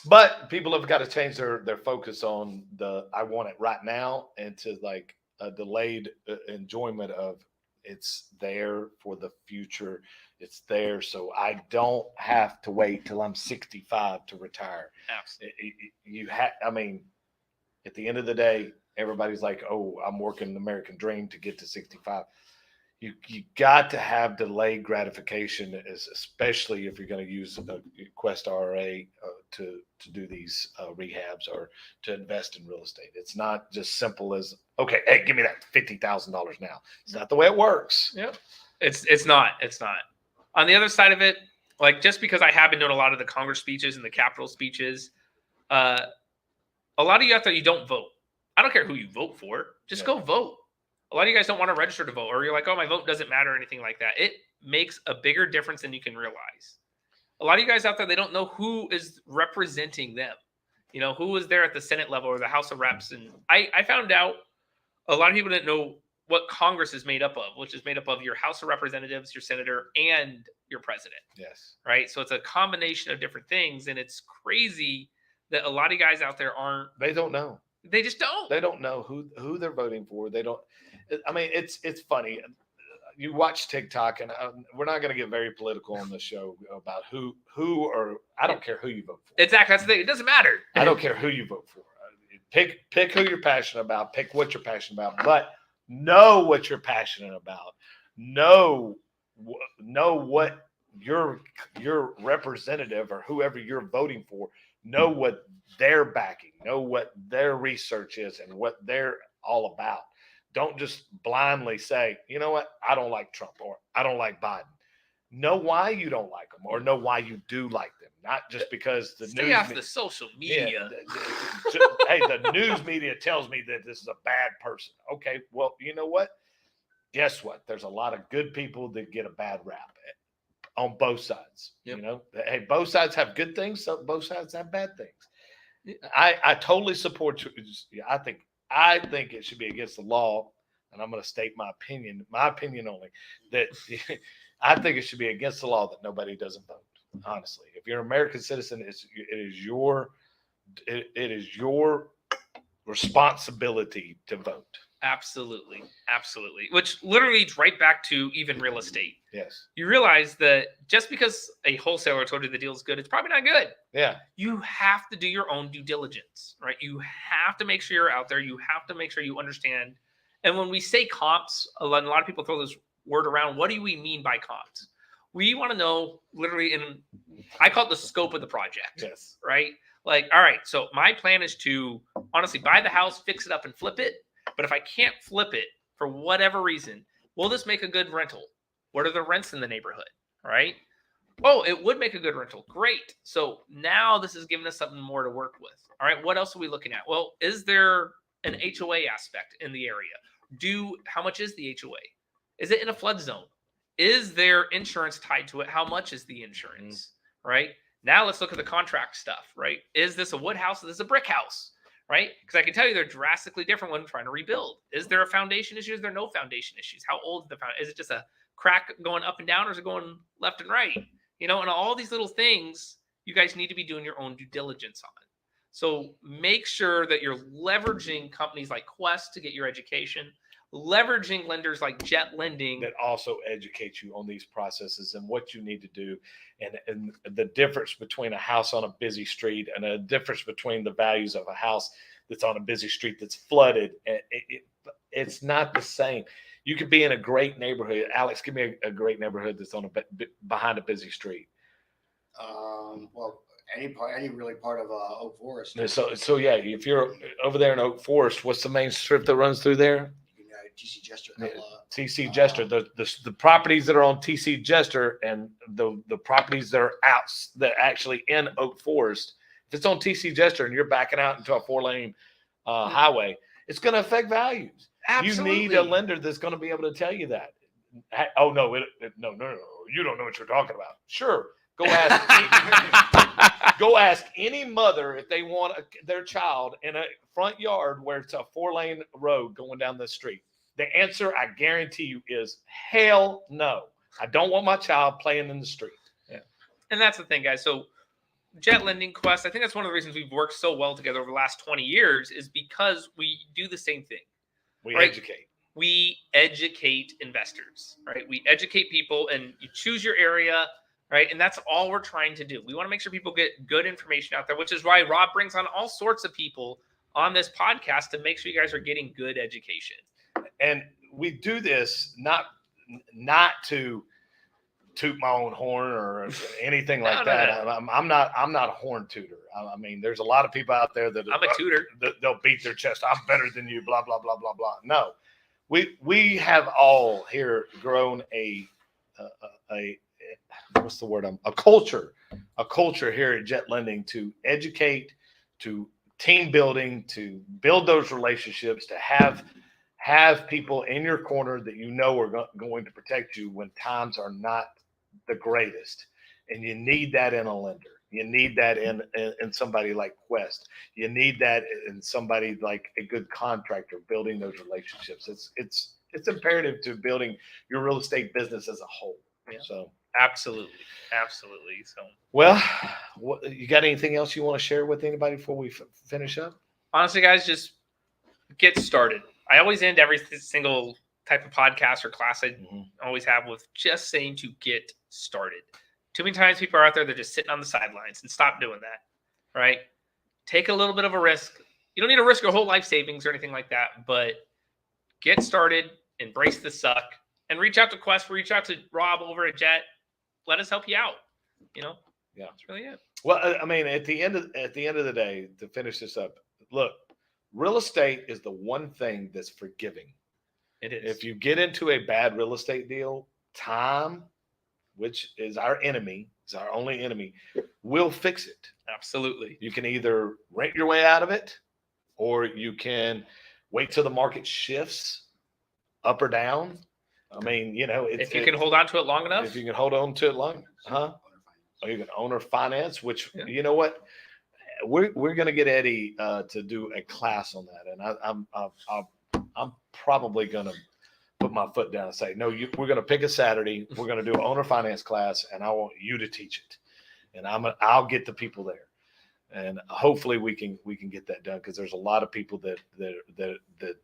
But people have got to change their focus on I want it right now, and to like a delayed enjoyment of it's there for the future. It's there so I don't have to wait till I'm 65 to retire. Absolutely. At the end of the day, everybody's like, oh, I'm working the American dream to get to 65. You got to have delayed gratification, especially if you're going to use a Quest RA to do these rehabs or to invest in real estate. It's not just simple as, okay, hey, give me that $50,000 now. It's not the way it works. Yep. It's not. On the other side of it, like just because I have been doing a lot of the Congress speeches and the Capitol speeches, a lot of you out there, you don't vote. I don't care who you vote for. Just go vote. A lot of you guys don't want to register to vote, or you're like, oh, my vote doesn't matter or anything like that. It makes a bigger difference than you can realize. A lot of you guys out there, they don't know who is representing them. You know, who was there at the Senate level or the House of Reps. And I found out a lot of people didn't know what Congress is made up of, which is made up of your House of Representatives, your senator, and your president. Yes. Right? So it's a combination of different things. And it's crazy that a lot of guys out there they don't know. They just don't. They don't know who they're voting for. They don't. I mean, it's funny. You watch TikTok, and we're not going to get very political on the show about who or I don't care who you vote for. Exactly. That's the thing. It doesn't matter. I don't care who you vote for. Pick who you're passionate about. Pick what you're passionate about. But know what you're passionate about. Know what your representative or whoever you're voting for. Know what they're backing. Know what their research is and what they're all about. Don't just blindly say, you know what, I don't like Trump or I don't like Biden. Know why you don't like them or know why you do like them. Not just because the Stay off the social media. Hey, the news media tells me that this is a bad person. Okay, well, you know what? Guess what? There's a lot of good people that get a bad rap on both sides. Yep. You know, hey, both sides have good things, so both sides have bad things. I totally support you. I think it should be against the law, and I'm going to state my opinion only, that I think it should be against the law that nobody doesn't vote. Honestly, if you're an American citizen, it is your responsibility to vote. Absolutely. Which literally leads right back to even real estate. Yes. You realize that just because a wholesaler told you the deal is good, it's probably not good. Yeah. You have to do your own due diligence, right? You have to make sure you're out there. You have to make sure you understand. And when we say comps, a lot of people throw this word around. What do we mean by comps? We want to know literally, I call it the scope of the project. Yes. Right? Like, all right, so my plan is to honestly buy the house, fix it up, and flip it. But if I can't flip it for whatever reason, will this make a good rental? What are the rents in the neighborhood? Right? Oh, it would make a good rental. Great. So now this is giving us something more to work with. All right. What else are we looking at? Well, is there an HOA aspect in the area? How much is the HOA? Is it in a flood zone? Is there insurance tied to it? How much is the insurance? Right? Now let's look at the contract stuff. Right? Is this a wood house? Is this a brick house? Right? Because I can tell you they're drastically different when trying to rebuild. Is there a foundation issue? Is there no foundation issues? How old is the foundation? Is it just a crack going up and down, or is it going left and right? You know, and all these little things you guys need to be doing your own due diligence on. So make sure that you're leveraging companies like Quest to get your education, leveraging lenders like Jet Lending that also educate you on these processes and what you need to do, and the difference between a house on a busy street and a difference between the values of a house that's on a busy street that's flooded. It's not the same. You could be in a great neighborhood. Alex, give me a great neighborhood that's on behind a busy street. Well, any really part of Oak Forest. So yeah, if you're over there in Oak Forest, what's the main strip that runs through there? TC Jester. TC Jester. The properties that are on TC Jester and the properties that are out that actually in Oak Forest. If it's on TC Jester and you're backing out into a 4-lane highway, it's going to affect values. Absolutely. You need a lender that's going to be able to tell you that. Oh no, no, you don't know what you're talking about. Sure, go ask. Go ask any mother if they want their child in a front yard where it's a 4-lane road going down the street. The answer, I guarantee you, is hell no. I don't want my child playing in the street. Yeah, and that's the thing, guys. So Jet Lending, Quest, I think that's one of the reasons we've worked so well together over the last 20 years is because we do the same thing. We educate. We educate investors, right? We educate people, and you choose your area, right? And that's all we're trying to do. We want to make sure people get good information out there, which is why Rob brings on all sorts of people on this podcast to make sure you guys are getting good education. And we do this not to toot my own horn or anything like that. No. I'm not a horn tooter. I mean, there's a lot of people out there that I'm a tutor. They'll beat their chest. I'm better than you. Blah blah blah blah blah. No, we have all here grown what's the word? A culture here at Jet Lending to educate, to team building, to build those relationships, to have people in your corner that you know are going to protect you when times are not the greatest. And you need that in a lender. You need that in somebody like Quest. You need that in somebody like a good contractor building those relationships. It's imperative to building your real estate business as a whole. Yeah. So Absolutely. So, well, you got anything else you want to share with anybody before we finish up? honestly, guys, just get started. I always end every single type of podcast or class I always have with just saying to get started. Too many times people are out there, they're just sitting on the sidelines, and stop doing that, right? Take a little bit of a risk. You don't need to risk your whole life savings or anything like that, but get started, embrace the suck, and reach out to Quest, reach out to Rob over at Jet. Let us help you out. Yeah, that's really it. Well, I mean, at the end of the day, to finish this up, look, real estate is the one thing that's forgiving. It is. If you get into a bad real estate deal, time, which is our enemy, is our only enemy, will fix it. Absolutely. You can either rent your way out of it, or you can wait till the market shifts up or down. I mean, if you can hold on to it long enough. If you can hold on to it long, or you can owner finance, which you know what, we're going to get Eddie to do a class on that, and I'm probably going to put my foot down and say, no, we're going to pick a Saturday. We're going to do an owner finance class, and I want you to teach it, and I'll get the people there, and hopefully we can get that done, because there's a lot of people that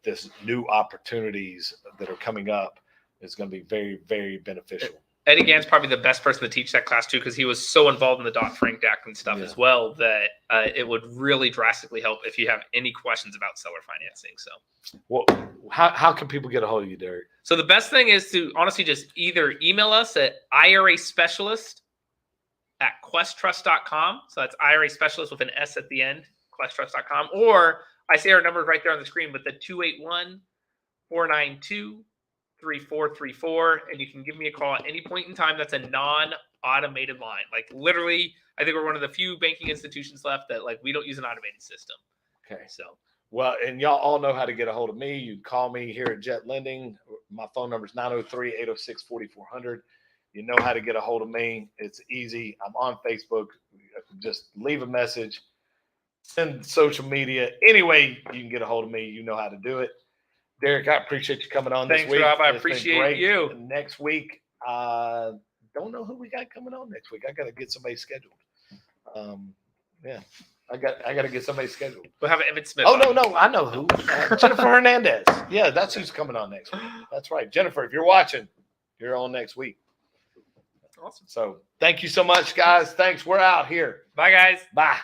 this new opportunities that are coming up is going to be very, very beneficial. Eddie Gann's probably the best person to teach that class too, because he was so involved in the Dodd-Frank Act and stuff as well, that it would really drastically help if you have any questions about seller financing. So, well, how can people get a hold of you, Derreck? So the best thing is to honestly just either email us at iraspecialist@questtrust.com. So that's IRA specialist with an S at the end, questtrust.com. Or I say our number right there on the screen, but the 281-492-3434, and you can give me a call at any point in time. That's a non-automated line. Like literally, I think we're one of the few banking institutions left that we don't use an automated system. Okay. So, well, and y'all all know how to get a hold of me. You can call me here at Jet Lending. My phone number is 903-806-4400. You know how to get a hold of me. It's easy. I'm on Facebook. Just leave a message, send social media. Any way you can get a hold of me, you know how to do it. Derreck, I appreciate you coming on this week. Thanks, Rob. I appreciate you. Next week, don't know who we got coming on next week. I got to get somebody scheduled. I got to get somebody scheduled. We'll have Emmett Smith. Oh, no, I know who. Jennifer Hernandez. Yeah, that's who's coming on next week. That's right. Jennifer, if you're watching, you're on next week. Awesome. So thank you so much, guys. Thanks. We're out here. Bye, guys. Bye.